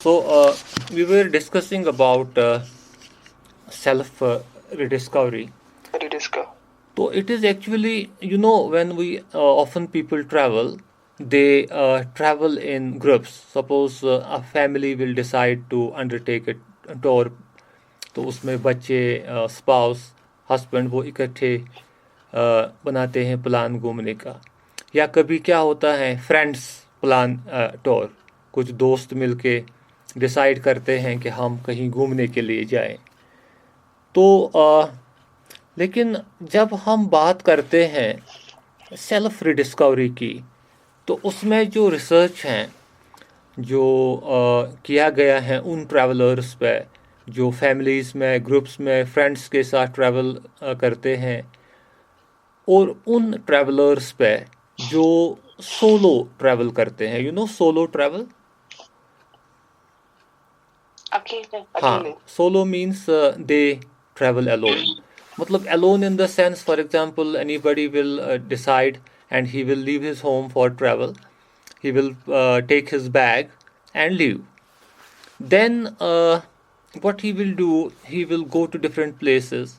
We were discussing about self rediscovery. Rediscover. So it is actually, when we often people travel, they travel in groups. Suppose a family will decide to undertake a tour, तो उसमें बच्चे, spouse, husband वो इकट्ठे बनाते हैं plan घूमने का. या कभी क्या होता है, फ्रेंड्स प्लान टूर, कुछ दोस्त मिलके डिसाइड करते हैं कि हम कहीं घूमने के लिए जाएं. तो लेकिन जब हम बात करते हैं सेल्फ रिडिस्कवरी की, तो उसमें जो रिसर्च हैं, जो किया गया है उन ट्रैवलर्स पे जो फैमिलीज़ में, ग्रुप्स में, फ्रेंड्स के साथ ट्रैवल करते हैं, और उन ट्रैवलर्स पे जो सोलो ट्रैवल करते हैं. Solo travel. अकेले. Solo means they travel alone. मतलब alone in the sense, for example, anybody will decide and he will leave his home for travel. He will take his bag and leave. Then what he will do, he will go to different places.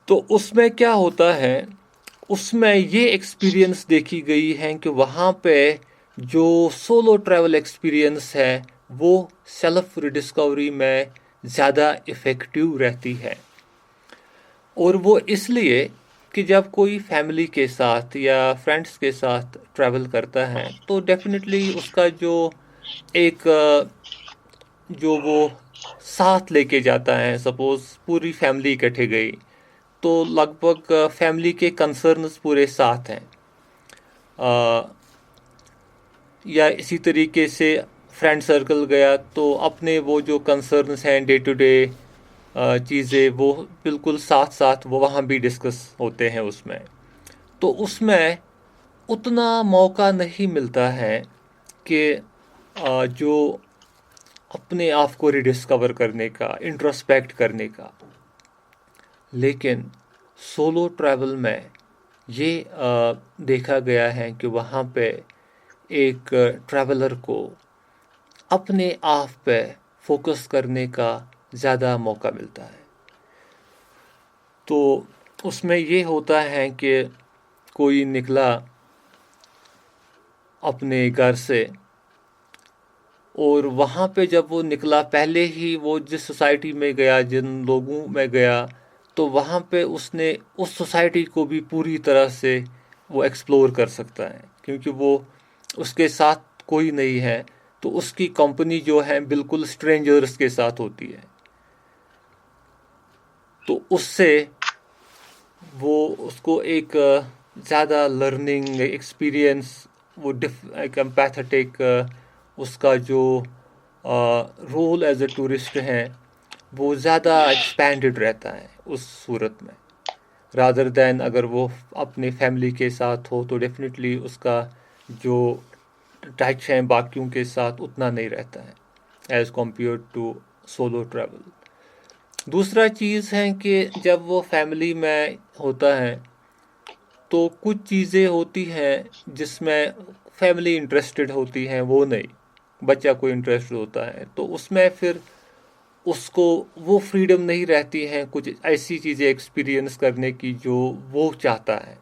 तो उसमें क्या होता है, उसमें ये experience देखी गई है कि वहाँ पे जो सोलो ट्रैवल एक्सपीरियंस है वो सेल्फ रिडिस्कवरी में ज़्यादा इफ़ेक्टिव रहती है. और वो इसलिए कि जब कोई फैमिली के साथ या फ्रेंड्स के साथ ट्रैवल करता है तो डेफिनेटली उसका जो एक जो वो साथ लेके जाता है, सपोज पूरी फैमिली इकट्ठे गई तो लगभग फैमिली के कंसर्न्स पूरे साथ हैं. या इसी तरीके से फ्रेंड सर्कल गया तो अपने वो जो कंसर्न्स हैं, डे टू डे चीज़ें, वो बिल्कुल साथ साथ वो वहाँ भी डिस्कस होते हैं उसमें. तो उसमें उतना मौका नहीं मिलता है कि जो अपने आप को रिडिस्कवर करने का, इंट्रोस्पेक्ट करने का. लेकिन सोलो ट्रैवल में ये देखा गया है कि वहाँ पे एक ट्रैवलर को अपने आप पे फोकस करने का ज़्यादा मौका मिलता है. तो उसमें ये होता है कि कोई निकला अपने घर से, और वहाँ पे जब वो निकला, पहले ही वो जिस सोसाइटी में गया, जिन लोगों में गया, तो वहाँ पे उसने उस सोसाइटी को भी पूरी तरह से वो एक्सप्लोर कर सकता है, क्योंकि वो उसके साथ कोई नहीं है. तो उसकी कंपनी जो है बिल्कुल स्ट्रेंजर्स के साथ होती है. तो उससे वो उसको एक ज़्यादा लर्निंग एक्सपीरियंस, वो एक एम्पैथेटिक उसका जो रोल एज ए टूरिस्ट है वो ज़्यादा एक्सपैंडेड रहता है उस सूरत में, रादर दैन अगर वो अपने फैमिली के साथ हो तो डेफिनेटली उसका जो टच है बाकियों के साथ उतना नहीं रहता है as compare to solo travel. दूसरा चीज़ है कि जब वो फैमिली में होता है तो कुछ चीज़ें होती हैं जिसमें फैमिली इंटरेस्टेड होती हैं, वो नहीं, बच्चा को इंटरेस्ट होता है, तो उसमें फिर उसको वो फ्रीडम नहीं रहती है कुछ ऐसी चीज़ें एक्सपीरियंस करने की जो वो चाहता है,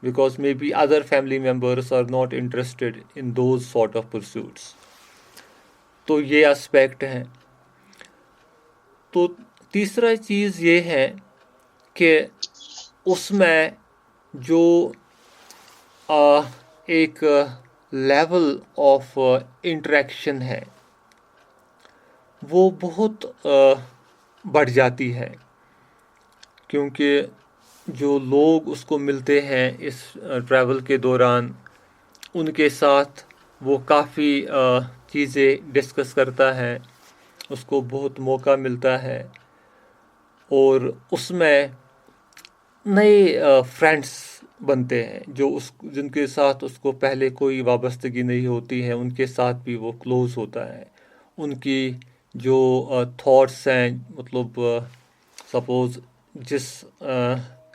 because may be other family members are not interested in those sort of pursuits. तो ये एस्पेक्ट हैं. तो तीसरा चीज़ ये है कि उसमें जो एक लेवल ऑफ इंटरेक्शन है वो बहुत बढ़ जाती है, क्योंकि जो लोग उसको मिलते हैं इस ट्रैवल के दौरान, उनके साथ वो काफ़ी चीज़ें डिस्कस करता है, उसको बहुत मौका मिलता है, और उसमें नए फ्रेंड्स बनते हैं जो जिनके साथ उसको पहले कोई वाबस्तगी नहीं होती है, उनके साथ भी वो क्लोज होता है. उनकी जो थॉट्स हैं, मतलब सपोज़ जिस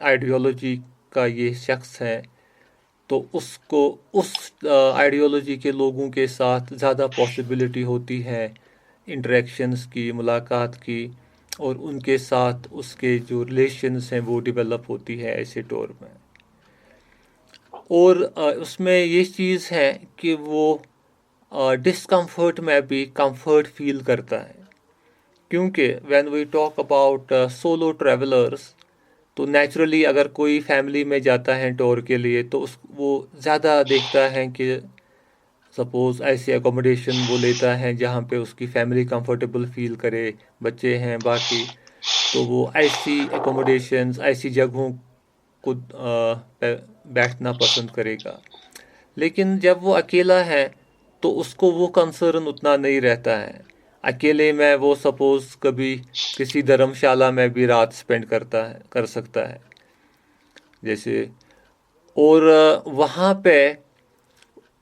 आइडियोलॉजी का ये शख्स है तो उसको उस आइडियोलॉजी के लोगों के साथ ज़्यादा पॉसिबिलिटी होती है इंटरेक्शंस की, मुलाकात की, और उनके साथ उसके जो रिलेशंस हैं वो डेवलप होती है ऐसे टूर में। और उसमें ये चीज़ है कि वो डिस्कम्फर्ट में भी कंफर्ट फील करता है, क्योंकि when we talk about solo travellers, तो नेचुरली अगर कोई फैमिली में जाता है टूर के लिए तो वो ज़्यादा देखता है कि सपोज़ ऐसी एकोमोडेशन वो लेता है जहाँ पे उसकी फैमिली कंफर्टेबल फील करे, बच्चे हैं बाकी, तो वो ऐसी एकोमोडेशंस, ऐसी जगहों को बैठना पसंद करेगा। लेकिन जब वो अकेला है तो उसको वो कंसर्न उतना नहीं रहता है। अकेले में वो सपोज़ कभी किसी धर्मशाला में भी रात स्पेंड कर सकता है जैसे। और वहाँ पे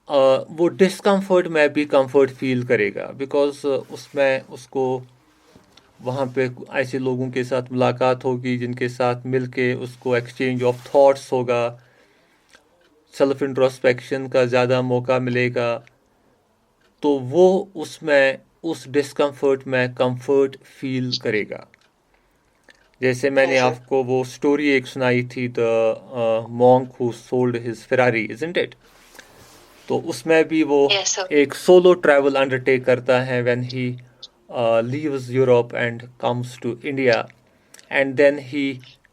वो डिस्कम्फर्ट में भी कंफर्ट फील करेगा, बिकॉज उसमें उसको वहाँ पे ऐसे लोगों के साथ मुलाकात होगी जिनके साथ मिलके उसको एक्सचेंज ऑफ थॉट्स होगा, सेल्फ इंट्रोस्पेक्शन का ज़्यादा मौका मिलेगा, तो वो उसमें उस डिस्कम्फर्ट में कंफर्ट फील करेगा। जैसे मैंने Yes, sir. आपको वो स्टोरी एक सुनाई थी, the monk who sold his Ferrari, isn't it? तो उसमें भी वो Yes, sir. एक सोलो ट्रैवल अंडरटेक करता है when he leaves Europe and comes to India, and then he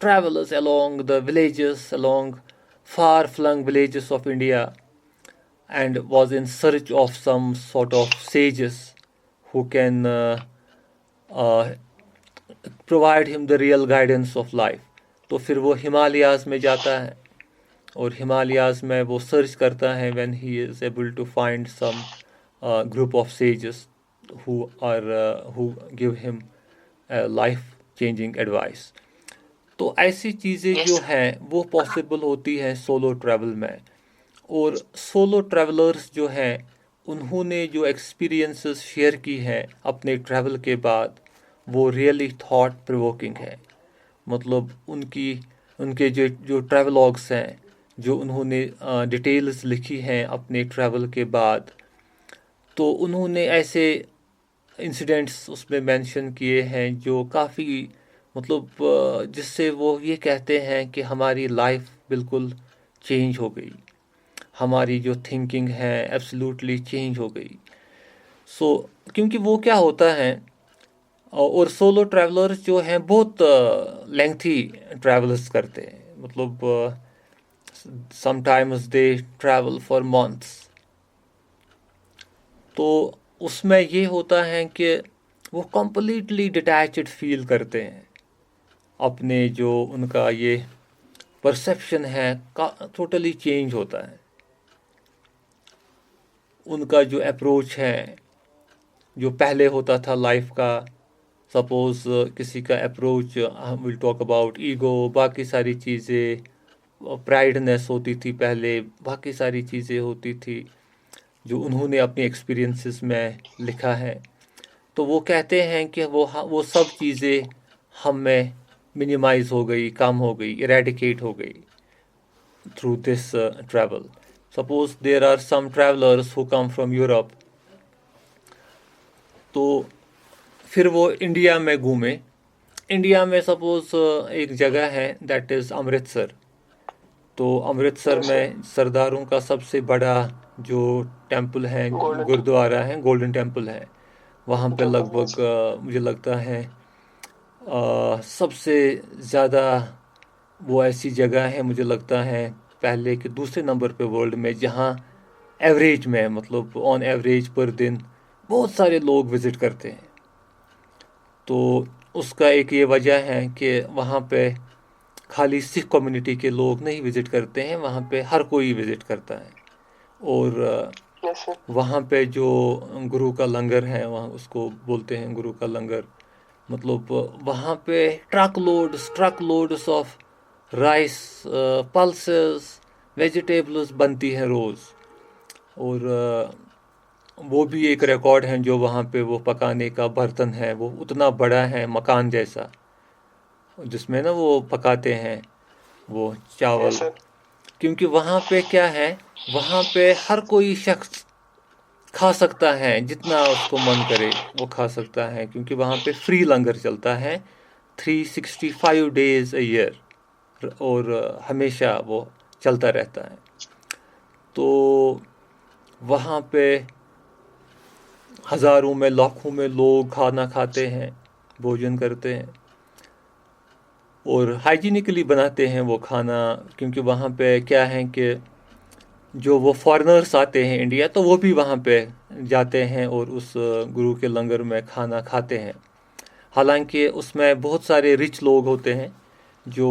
travels along the villages, along far-flung villages of India, and was in search of some sort of sages who can uh, provide him the real guidance of life. तो फिर वो Himalayas में जाता है और Himalayas में वो search करता है when he is able to find some group of sages who give him life changing advice. तो ऐसी चीज़ें Yes, जो sir. हैं वो पॉसिबल होती हैं सोलो ट्रैवल में। और सोलो ट्रैवलर्स जो हैं उन्होंने जो एक्सपीरियंसेस शेयर की हैं अपने ट्रैवल के बाद, वो रियली थॉट प्रोवोकिंग है। मतलब उनके जो जो ट्रैवलॉग्स हैं, जो उन्होंने डिटेल्स लिखी हैं अपने ट्रैवल के बाद, तो उन्होंने ऐसे इंसिडेंट्स उसमें मेंशन किए हैं जो काफ़ी मतलब जिससे वो ये कहते हैं कि हमारी लाइफ बिल्कुल चेंज हो गई, हमारी जो थिंकिंग है एब्सोल्युटली चेंज हो गई। सो क्योंकि वो क्या होता है, और सोलो ट्रैवलर्स जो हैं बहुत लेंथी ट्रैवल्स करते हैं, मतलब sometimes they travel for months. तो उसमें ये होता है कि वो कम्प्लीटली डिटैच्ड फील करते हैं, अपने जो उनका ये परसेप्शन है का टोटली चेंज होता है। उनका जो अप्रोच है, जो पहले होता था लाइफ का, सपोज़ किसी का अप्रोच, हम विल टॉक अबाउट ईगो, बाकी सारी चीज़ें, प्राइडनेस होती थी पहले, बाकी सारी चीज़ें होती थी जो उन्होंने अपने एक्सपीरियंसेस में लिखा है। तो वो कहते हैं कि वो सब चीज़ें हम में मिनिमाइज हो गई, कम हो गई, इरेडिकेट हो गई through this travel. Suppose there are some travellers who come from Europe, तो फिर वो इंडिया में घूमे। इंडिया में सपोज एक जगह है दैट इज़ अमृतसर। तो अमृतसर Yes, sir. में सरदारों का सबसे बड़ा जो टेम्पल है, Golden. गुरुद्वारा है, गोल्डन टेम्पल है। वहाँ पे Yes, लगभग मुझे लगता है सबसे ज़्यादा वो ऐसी जगह है, मुझे लगता है पहले के दूसरे नंबर पे वर्ल्ड में, जहाँ एवरेज में, मतलब ऑन एवरेज पर दिन बहुत सारे लोग विज़िट करते हैं। तो उसका एक ये वजह है कि वहाँ पे खाली सिख कम्युनिटी के लोग नहीं विज़िट करते हैं, वहाँ पे हर कोई विज़िट करता है। और Yes, sir. वहाँ पे जो गुरु का लंगर है, वहाँ उसको बोलते हैं गुरु का लंगर, मतलब वहाँ पे truck loads of rice, pulses, vegetables बनती हैं रोज़। और वो भी एक रिकॉर्ड है जो वहाँ पे वो पकाने का बर्तन है, वो उतना बड़ा है मकान जैसा, जिसमें ना वो पकाते हैं वो Yes, चावल। sir. क्योंकि वहाँ पे क्या है, वहाँ पे हर कोई शख्स खा सकता है, जितना उसको मन करे वो खा सकता है, क्योंकि वहाँ पे फ्री लंगर चलता है 365 डेज अ ईयर, और हमेशा वो चलता रहता है। तो वहाँ पे हज़ारों में लाखों में लोग खाना खाते हैं, भोजन करते हैं, और हाइजीनिकली बनाते हैं वो खाना, क्योंकि वहाँ पे क्या है कि जो वो फॉरेनर्स आते हैं इंडिया, तो वो भी वहाँ पे जाते हैं और उस गुरु के लंगर में खाना खाते हैं। हालांकि उसमें बहुत सारे रिच लोग होते हैं जो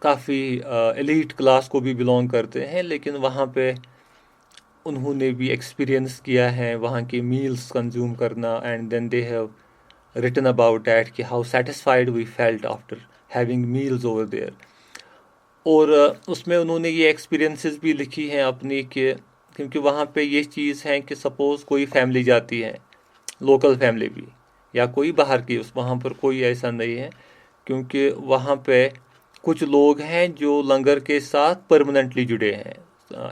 काफ़ी एलीट क्लास को भी बिलोंग करते हैं, लेकिन वहाँ पे उन्होंने भी एक्सपीरियंस किया है वहाँ की मील्स कंज्यूम करना, and then they have written about that कि how satisfied we felt after having meals over there. और उसमें उन्होंने ये एक्सपीरियंसेस भी लिखी हैं अपनी कि क्योंकि वहाँ पे ये चीज़ है कि सपोज़ कोई फैमिली जाती है, लोकल फैमिली भी, या कोई बाहर की, उस वहाँ पर कोई ऐसा नहीं है, क्योंकि वहाँ पे कुछ लोग हैं जो लंगर के साथ परमानेंटली जुड़े हैं,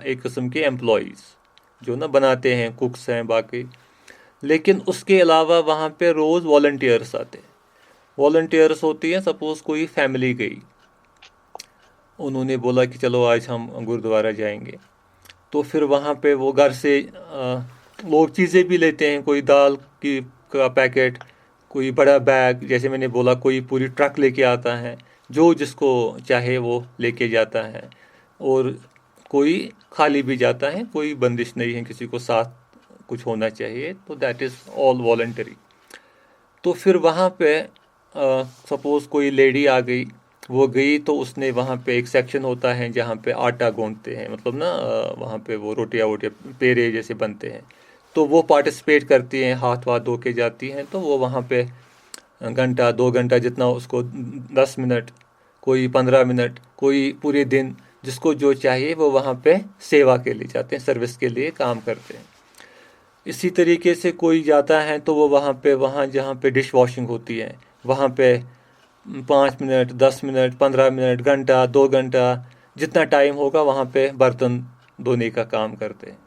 एक किस्म के एम्प्लॉयज़ जो ना बनाते हैं, कुक्स हैं बाकी। लेकिन उसके अलावा वहाँ पे रोज़ वॉलंटियर्स आते हैं, वॉलंटियर्स होती हैं। सपोज़ कोई फैमिली गई, उन्होंने बोला कि चलो आज हम गुरुद्वारा जाएंगे, तो फिर वहाँ पे वो घर से लोग चीज़ें भी लेते हैं, कोई दाल की का पैकेट, कोई बड़ा बैग, जैसे मैंने बोला कोई पूरी ट्रक लेके आता है, जो जिसको चाहे वो लेके जाता है, और कोई खाली भी जाता है, कोई बंदिश नहीं है किसी को साथ कुछ होना चाहिए, तो दैट इज़ ऑल वॉलंटरी। तो फिर वहाँ पे सपोज़ कोई लेडी आ गई, वो गई तो उसने वहाँ पे एक सेक्शन होता है जहाँ पे आटा गूंथते हैं, मतलब ना वहाँ पे वो रोटियाँ वोटियाँ पेड़े जैसे बनते हैं, तो वो पार्टिसिपेट करती हैं, हाथ वाथ धो के जाती हैं। तो वो वहाँ पे घंटा 2 घंटा, जितना उसको 10 मिनट, कोई 15 मिनट, कोई पूरे दिन, जिसको जो चाहिए वो वहाँ पे सेवा के लिए जाते हैं, सर्विस के लिए काम करते हैं। इसी तरीके से कोई जाता है तो वो वहाँ पे, वहाँ जहाँ पे डिश वॉशिंग होती है, वहाँ पे 5 मिनट, 10 मिनट, 15 मिनट, घंटा, 2 घंटा, जितना टाइम होगा वहाँ पे बर्तन धोने का काम करते हैं।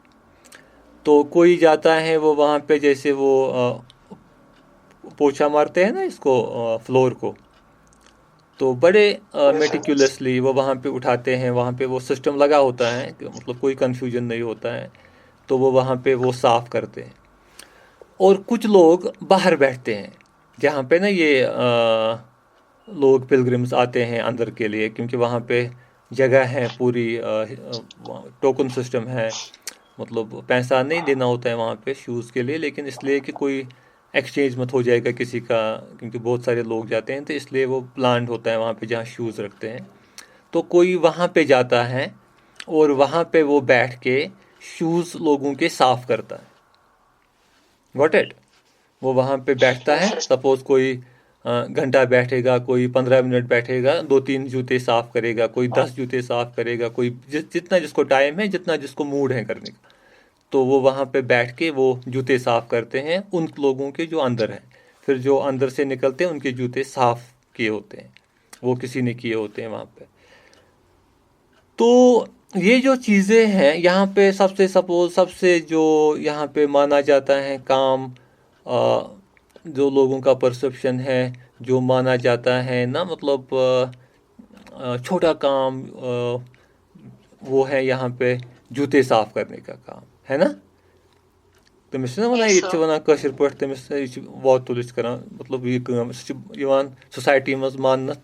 तो कोई जाता है वो वहाँ पे, जैसे वो पोछा मारते हैं ना इसको, फ्लोर को, तो बड़े मेटिकुलसली वो वहाँ पे उठाते हैं, वहाँ पे वो सिस्टम लगा होता है, मतलब कोई कन्फ्यूजन नहीं होता है, तो वो वहाँ पे वो साफ़ करते हैं। और कुछ लोग बाहर बैठते हैं, जहाँ पे ना ये लोग पिलग्रिम्स आते हैं अंदर के लिए, क्योंकि वहाँ पे जगह है पूरी, टोकन सिस्टम है, मतलब पैसा नहीं देना होता है वहाँ पे शूज़ के लिए, लेकिन इसलिए कि कोई एक्सचेंज मत हो जाएगा किसी का, क्योंकि बहुत सारे लोग जाते हैं, तो इसलिए वो प्लांट होता है वहाँ पे जहाँ शूज़ रखते हैं। तो कोई वहाँ पे जाता है और वहाँ पे वो बैठ के शूज़ लोगों के साफ़ करता है। Got it? वो वहाँ पे बैठता है, सपोज़ कोई घंटा बैठेगा, कोई 15 मिनट बैठेगा, 2-3 जूते साफ़ करेगा, कोई 10 जूते साफ़ करेगा, कोई जितना जिसको टाइम है, जितना जिसको मूड है करने का, तो वो वहाँ पे बैठ के वो जूते साफ़ करते हैं उन लोगों के जो अंदर हैं। फिर जो अंदर से निकलते हैं उनके जूते साफ़ किए होते हैं, वो किसी ने किए होते हैं वहाँ पे। तो ये जो चीज़ें हैं यहाँ पे, सबसे जो यहाँ पे माना जाता है काम, जो लोगों का परसेप्शन है, जो माना जाता है ना, मतलब छोटा काम, वो है यहाँ पे जूते साफ करने का काम, है ना? तमिस छना वनान Yes, ये sir. वनान कशिर पठ तमिस बहुत तुलिस करान, मतलब ये काम यवान सोसाइटी में मानना,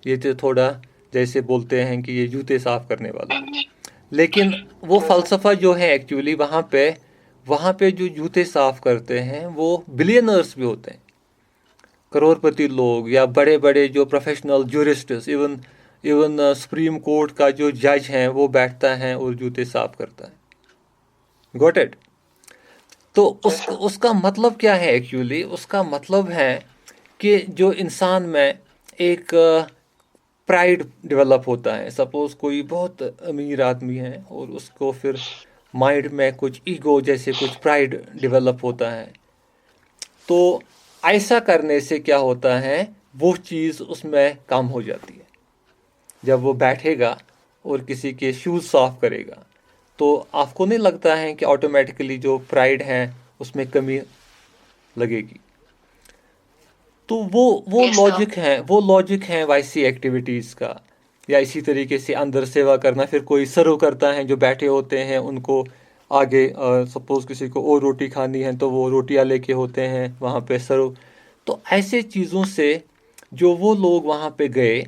ये थोड़ा जैसे बोलते हैं कि ये जूते साफ करने वाला। लेकिन वो फ़लसफ़ा जो है एक्चुअली वहाँ पे जो जूते साफ़ करते हैं वो बिलियनर्स भी होते हैं, करोड़पति लोग, या बड़े बड़े जो professional jurists, even even supreme court का जो जज है वो बैठता है और जूते साफ करता है। Got it? तो उसका मतलब क्या है एक्चुअली? उसका मतलब है कि जो इंसान में एक प्राइड डेवलप होता है। सपोज़ कोई बहुत अमीर आदमी है और उसको फिर माइंड में कुछ ईगो जैसे कुछ प्राइड डेवलप होता है, तो ऐसा करने से क्या होता है, वो चीज़ उसमें कम हो जाती है। जब वो बैठेगा और किसी के शूज़ साफ़ करेगा, तो आपको नहीं लगता है कि ऑटोमेटिकली जो प्राइड है उसमें कमी लगेगी? तो वो Yes, sir. लॉजिक है वैसी एक्टिविटीज़ का। या इसी तरीके से अंदर सेवा करना, फिर कोई सर्व करता है, जो बैठे होते हैं उनको आगे सपोज़ किसी को और रोटी खानी है तो वो रोटियां लेके होते हैं वहाँ पे सर्व। तो ऐसे चीज़ों से जो वो लोग वहाँ पे गए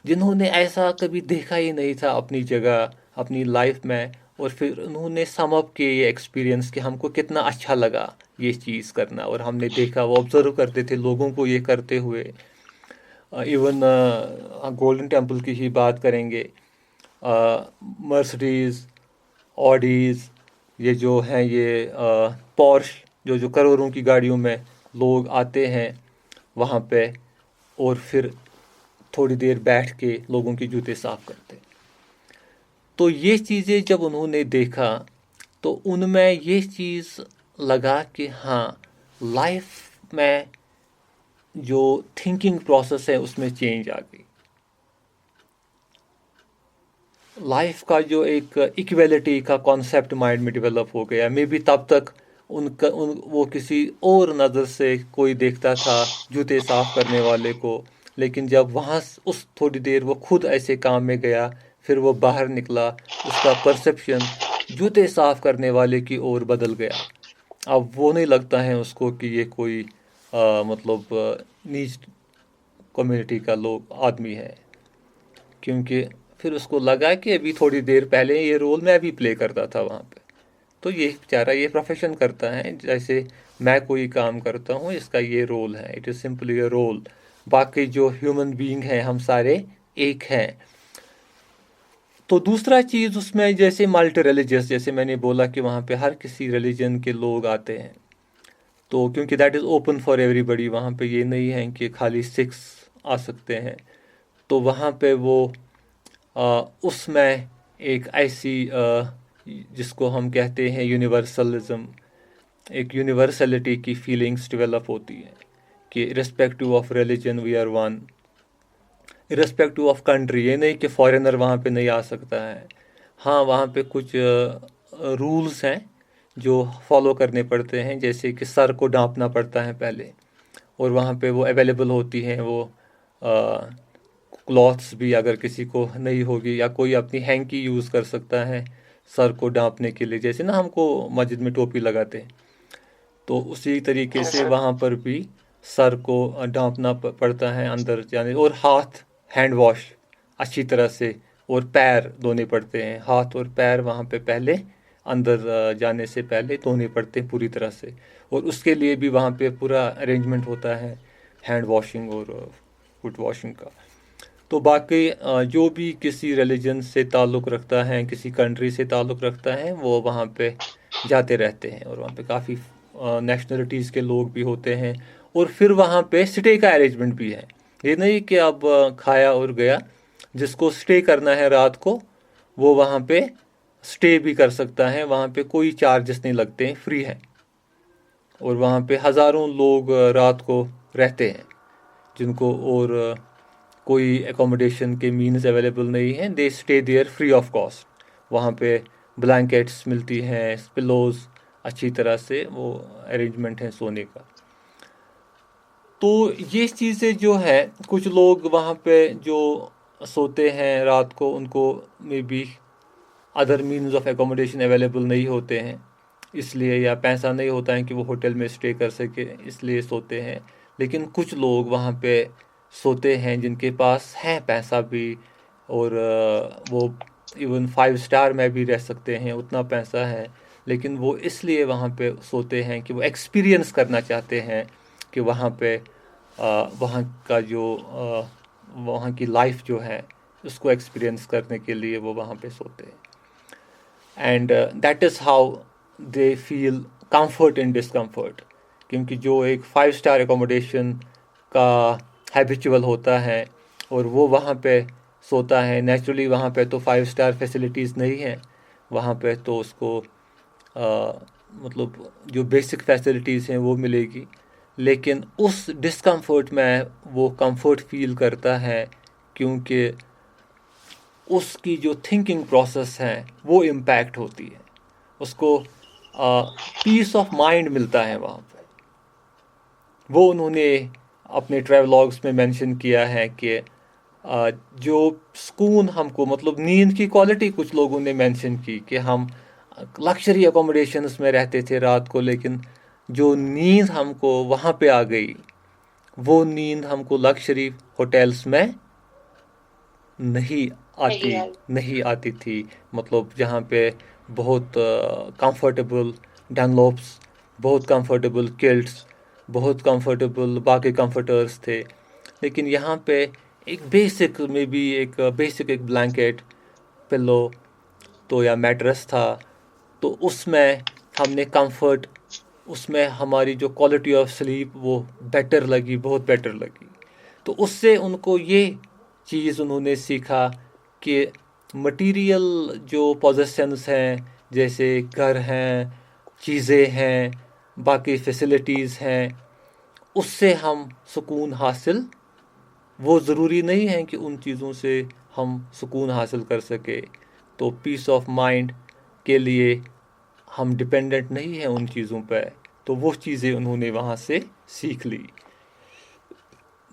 जिन्होंने ऐसा कभी देखा ही नहीं था अपनी जगह, अपनी लाइफ में, और फिर उन्होंने सम अप किए ये एक्सपीरियंस कि हमको कितना अच्छा लगा ये चीज़ करना, और हमने देखा, वो ऑब्जर्व करते थे लोगों को ये करते हुए। इवन गोल्डन टेम्पल की ही बात करेंगे, मर्सिडीज़, ऑडीज़, ये जो हैं ये पॉर्श, जो करोड़ों की गाड़ियों में लोग आते हैं वहाँ पे, और फिर थोड़ी देर बैठ के लोगों के जूते साफ करते। तो ये चीज़ें जब उन्होंने देखा तो उनमें ये चीज़ लगा कि हाँ, लाइफ में जो थिंकिंग प्रोसेस है उसमें चेंज आ गई। लाइफ का जो एक इक्वलिटी का कॉन्सेप्ट माइंड में डेवलप हो गया। मे बी तब तक वो किसी और नज़र से कोई देखता था जूते साफ करने वाले को, लेकिन जब वहाँ उस थोड़ी देर वो खुद ऐसे काम में गया, फिर वो बाहर निकला, उसका परसेप्शन जूते साफ करने वाले की ओर बदल गया। अब वो नहीं लगता है उसको कि ये कोई मतलब नीच कम्युनिटी का लोग आदमी है, क्योंकि फिर उसको लगा कि अभी थोड़ी देर पहले ये रोल मैं भी प्ले करता था वहाँ पे। तो ये बेचारा ये प्रोफेशन करता है, जैसे मैं कोई काम करता हूँ, इसका ये रोल है, it is simply a role. बाकी जो ह्यूमन बीइंग हैं हम सारे एक हैं। तो दूसरा चीज़ उसमें जैसे मल्टी रिलीजियस, जैसे मैंने बोला कि वहाँ पे हर किसी रिलीजन के लोग आते हैं, तो क्योंकि that is open for everybody, वहाँ पे ये नहीं है कि खाली सिक्स आ सकते हैं। तो वहाँ पे वो उसमें एक ऐसी जिसको हम कहते हैं यूनिवर्सलिज्म, एक यूनिवर्सलिटी की फीलिंग्स डेवलप होती है कि respective of religion we are one, irrespective of country. ये नहीं कि फॉरेनर वहाँ पे नहीं आ सकता है, हाँ वहाँ पे कुछ रूल्स हैं जो फॉलो करने पड़ते हैं, जैसे कि सर को ढांपना पड़ता है पहले, और वहाँ पे वो अवेलेबल होती हैं वो क्लॉथ्स भी, अगर किसी को नहीं होगी, या कोई अपनी हैंकी यूज़ कर सकता है सर को ढांपने के लिए, जैसे ना हमको मस्जिद में टोपी लगाते हैं, तो उसी तरीके Yes, से sir. वहाँ पर भी सर को ढांपना पड़ता है अंदर जाने, और हाथ हैंड वॉश अच्छी तरह से, और पैर धोने पड़ते हैं, हाथ और पैर वहाँ पे पहले अंदर जाने से पहले धोने पड़ते हैं पूरी तरह से, और उसके लिए भी वहाँ पे पूरा अरेंजमेंट होता है हैंड वॉशिंग और फुट वॉशिंग का। तो बाकी जो भी किसी रिलीजन से ताल्लुक़ रखता है, किसी कंट्री से ताल्लुक़ रखता है, वो वहाँ पे जाते रहते हैं, और वहाँ पे काफ़ी नेशनलिटीज़ के लोग भी होते हैं, और फिर वहाँ पे स्टे का अरेंजमेंट भी है। ये नहीं कि अब खाया और गया, जिसको स्टे करना है रात को वो वहाँ पे स्टे भी कर सकता है, वहाँ पे कोई चार्जेस नहीं लगते हैं, फ्री है। और वहाँ पे हज़ारों लोग रात को रहते हैं जिनको और कोई एकोमोडेशन के मीन्स अवेलेबल नहीं हैं, they stay there free of cost. वहाँ पे ब्लैंकेट्स मिलती हैं, पिलोज, अच्छी तरह से वो अरेंजमेंट है सोने का। तो ये चीज़ें जो है, कुछ लोग वहाँ पे जो सोते हैं रात को, उनको मे be other means of accommodation available नहीं होते हैं इसलिए, या पैसा नहीं होता है कि वो होटल में स्टे कर सके, इसलिए सोते हैं। लेकिन कुछ लोग वहाँ पे सोते हैं जिनके पास है पैसा भी, और वो इवन 5 स्टार में भी रह सकते हैं, उतना पैसा है, लेकिन वो इसलिए वहाँ पे सोते हैं कि वो एक्सपीरियंस करना चाहते हैं कि वहाँ पे वहाँ का जो वहाँ की लाइफ जो है उसको एक्सपीरियंस करने के लिए वो वहाँ पे सोते हैं। And that is how they feel comfort in discomfort, क्योंकि जो एक 5 स्टार एकोमोडेशन का हैबिचुअल होता है और वो वहाँ पे सोता है, नेचुरली वहाँ पे तो 5 स्टार फैसिलिटीज़ नहीं हैं, वहाँ पे तो उसको मतलब जो बेसिक फैसिलिटीज़ हैं वो मिलेगी, लेकिन उस डिस्कम्फर्ट में वो कंफर्ट फील करता है, क्योंकि उसकी जो थिंकिंग प्रोसेस है वो इम्पैक्ट होती है, उसको पीस ऑफ माइंड मिलता है वहाँ पे। वो उन्होंने अपने ट्रैवलॉग्स में मेंशन किया है कि जो सुकून हमको, मतलब नींद की क्वालिटी कुछ लोगों ने मेंशन की कि हम लग्जरी अकोमोडेशंस में रहते थे रात को, लेकिन जो नींद हमको वहाँ पे आ गई, वो नींद हमको लग्जरी होटल्स में नहीं नहीं आती आई। नहीं आती थी। मतलब जहाँ पे बहुत कंफर्टेबल डनलॉप्स, बहुत कंफर्टेबल किल्ट्स, बहुत कंफर्टेबल बाकी कंफर्टर्स थे, लेकिन यहाँ पे एक बेसिक में भी एक बेसिक एक ब्लैंकेट, पिलो तो या मैट्रेस था, तो उसमें हमने कंफर्ट, उसमें हमारी जो क्वालिटी ऑफ स्लीप वो बेटर लगी, बहुत बेटर लगी। तो उससे उनको ये चीज़ उन्होंने सीखा कि मटेरियल जो पोजेशंस हैं, जैसे घर हैं, चीज़ें हैं, बाकी फैसिलिटीज़ हैं, उससे हम सुकून हासिल, वो ज़रूरी नहीं है कि उन चीज़ों से हम सुकून हासिल कर सके। तो पीस ऑफ माइंड के लिए हम डिपेंडेंट नहीं हैं उन चीज़ों पर। तो वो चीज़ें उन्होंने वहाँ से सीख ली।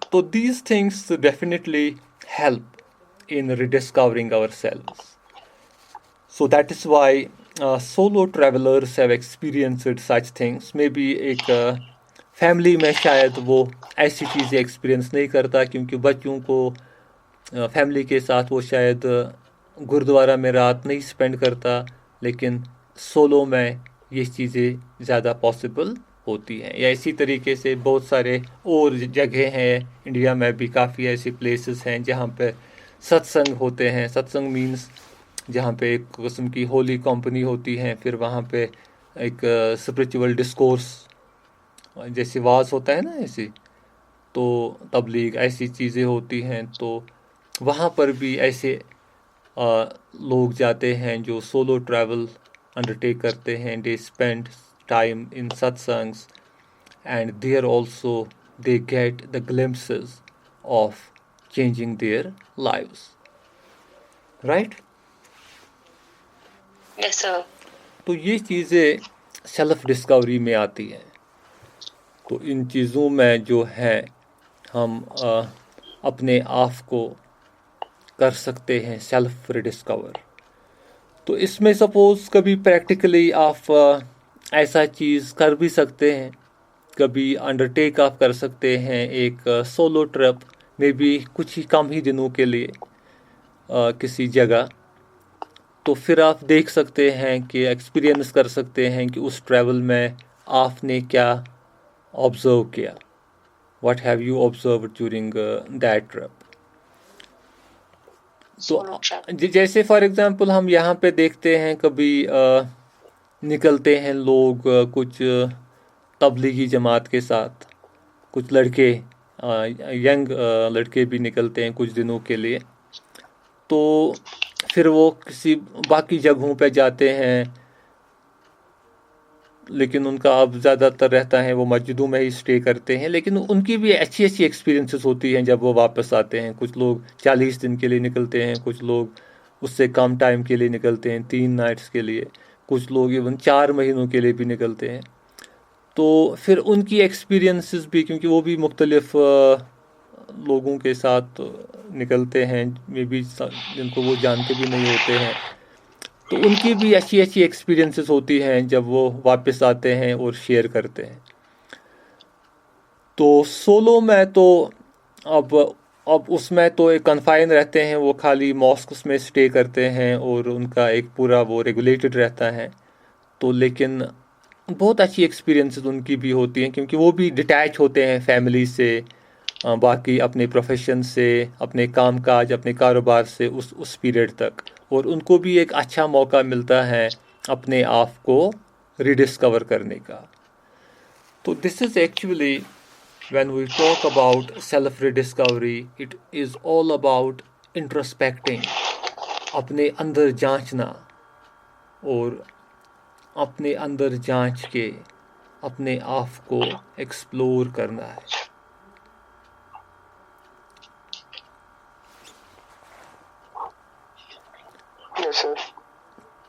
तो these things definitely help in rediscovering ourselves. So that is why solo travelers have experienced such things. Maybe एक फैमिली में शायद वो ऐसी चीज़ें एक्सपीरियंस नहीं करता, क्योंकि बच्चों को फैमिली के साथ वो शायद गुरुद्वारा में रात नहीं स्पेंड करता, लेकिन सोलो में ये चीज़ें ज़्यादा पॉसिबल होती हैं। या इसी तरीके से बहुत सारे और जगह हैं, इंडिया में भी काफ़ी ऐसी प्लेसेस हैं जहाँ पे सत्संग होते हैं। सत्संग मीन्स जहाँ पे एक किस्म की होली कंपनी होती है, फिर वहाँ पे एक स्पिरिचुअल डिस्कोर्स जैसे वाज होता है ना, ऐसे तो तबलीग ऐसी चीज़ें होती हैं। तो वहाँ पर भी ऐसे लोग जाते हैं जो सोलो ट्रैवल अंडरटेक करते हैं। They spend time in satsangs and there also they get the glimpses of changing their lives, right. Yes sir. तो ये चीज़ें सेल्फ डिस्कवरी में आती हैं। तो इन चीज़ों में जो है हम अपने आप को कर सकते हैं सेल्फ रिडिस्कवर। तो इसमें सपोज़ कभी प्रैक्टिकली आप ऐसा चीज़ कर भी सकते हैं, कभी अंडरटेक आप कर सकते हैं एक सोलो ट्रिप में भी कुछ ही कम ही दिनों के लिए किसी जगह। तो फिर आप देख सकते हैं कि एक्सपीरियंस कर सकते हैं कि उस ट्रैवल में आपने क्या ऑब्ज़र्व किया, what have you observe during that trip. Solo तो ट्रैवल। जैसे फॉर एग्जांपल हम यहाँ पे देखते हैं कभी निकलते हैं लोग कुछ तबलीगी जमात के साथ, कुछ लड़के यंग लड़के भी निकलते हैं कुछ दिनों के लिए। तो फिर वो किसी बाकी जगहों पे जाते हैं, लेकिन उनका अब ज़्यादातर रहता है वो मस्जिदों में ही स्टे करते हैं, लेकिन उनकी भी अच्छी अच्छी एक्सपीरियंसेस होती हैं जब वो वापस आते हैं। कुछ लोग 40 दिन के लिए निकलते हैं, कुछ लोग उससे कम टाइम के लिए निकलते हैं, 3 नाइट्स के लिए, कुछ लोग इवन 4 महीनों के लिए भी निकलते हैं। तो फिर उनकी एक्सपीरियंसेस भी, क्योंकि वो भी मुख्तलिफ लोगों के साथ निकलते हैं, मे बी जिनको वो जानते भी नहीं होते हैं, तो उनकी भी अच्छी अच्छी एक्सपीरियंसेस होती हैं जब वो वापस आते हैं और शेयर करते हैं। तो सोलो में तो अब उसमें तो एक कन्फाइन रहते हैं, वो खाली मॉस्क्स में स्टे करते हैं और उनका एक पूरा वो रेगुलेटेड रहता है। तो लेकिन बहुत अच्छी एक्सपीरियंसेस उनकी भी होती हैं, क्योंकि वो भी डिटैच होते हैं फैमिली से, बाकी अपने प्रोफेशन से, अपने कामकाज, अपने कारोबार से उस पीरियड तक, और उनको भी एक अच्छा मौका मिलता है अपने आप को रिडिस्कवर करने का। तो this is actually when we talk about self rediscovery, it is all about introspecting, अपने अंदर जांचना और अपने अंदर जांच के अपने आप को एक्सप्लोर करना है।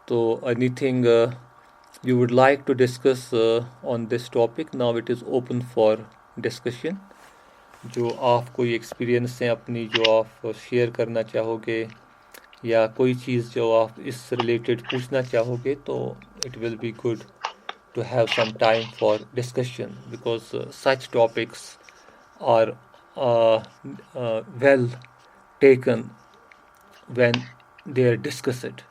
So anything you would like to discuss on this topic? Now it is open for discussion. जो आप कोई एक्सपीरियंस हैं अपनी जो आप शेयर करना चाहोगे या कोई चीज़ जो आप इस रिलेटेड पूछना चाहोगे, तो it will be good to have some time for discussion, because such topics are well taken when they are discussed.